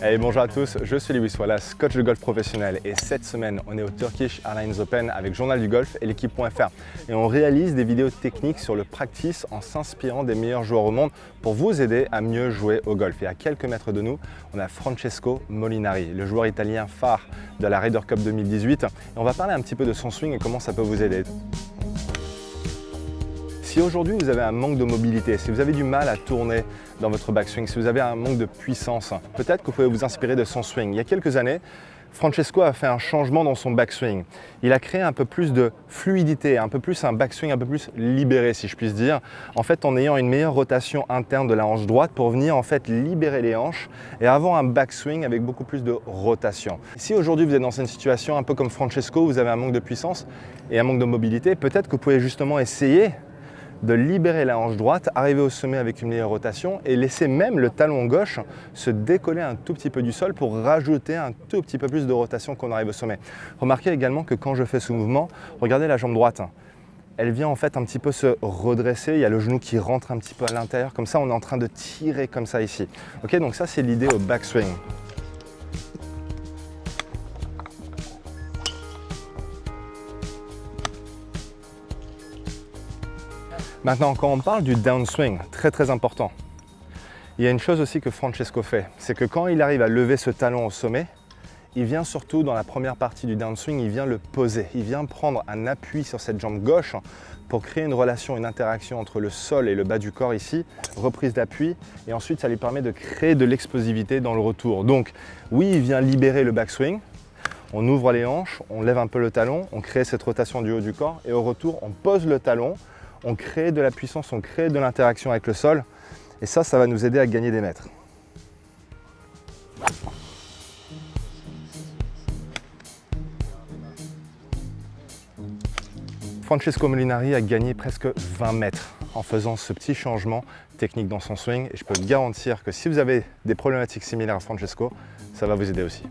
Hey, bonjour à tous, je suis Lewis Wallace, coach de golf professionnel et cette semaine on est au Turkish Airlines Open avec Journal du Golf et l'équipe.fr et on réalise des vidéos techniques sur le practice en s'inspirant des meilleurs joueurs au monde pour vous aider à mieux jouer au golf. Et à quelques mètres de nous, on a Francesco Molinari, le joueur italien phare de la Ryder Cup 2018 et on va parler un petit peu de son swing et comment ça peut vous aider. Si aujourd'hui vous avez un manque de mobilité, si vous avez du mal à tourner dans votre backswing, si vous avez un manque de puissance, peut-être que vous pouvez vous inspirer de son swing. Il y a quelques années, Francesco a fait un changement dans son backswing. Il a créé un peu plus de fluidité, un backswing un peu plus libéré si je puis dire, en fait en ayant une meilleure rotation interne de la hanche droite pour venir en fait libérer les hanches et avoir un backswing avec beaucoup plus de rotation. Si aujourd'hui vous êtes dans une situation un peu comme Francesco, vous avez un manque de puissance et un manque de mobilité, peut-être que vous pouvez justement essayer de libérer la hanche droite, arriver au sommet avec une meilleure rotation et laisser même le talon gauche se décoller un tout petit peu du sol pour rajouter un tout petit peu plus de rotation quand on arrive au sommet. Remarquez également que quand je fais ce mouvement, regardez la jambe droite. Elle vient en fait un petit peu se redresser, il y a le genou qui rentre un petit peu à l'intérieur, comme ça on est en train de tirer comme ça ici. Ok, donc ça c'est l'idée au backswing. Maintenant, quand on parle du downswing, très important, il y a une chose aussi que Francesco fait, c'est que quand il arrive à lever ce talon au sommet, il vient surtout dans la première partie du downswing, il vient le poser, il vient prendre un appui sur cette jambe gauche pour créer une relation, une interaction entre le sol et le bas du corps ici, reprise d'appui, et ensuite ça lui permet de créer de l'explosivité dans le retour. Donc oui, il vient libérer le backswing, on ouvre les hanches, on lève un peu le talon, on crée cette rotation du haut du corps, et au retour, on pose le talon, on crée de la puissance, on crée de l'interaction avec le sol et ça va nous aider à gagner des mètres. Francesco Molinari a gagné presque 20 mètres en faisant ce petit changement technique dans son swing et je peux vous garantir que si vous avez des problématiques similaires à Francesco, ça va vous aider aussi.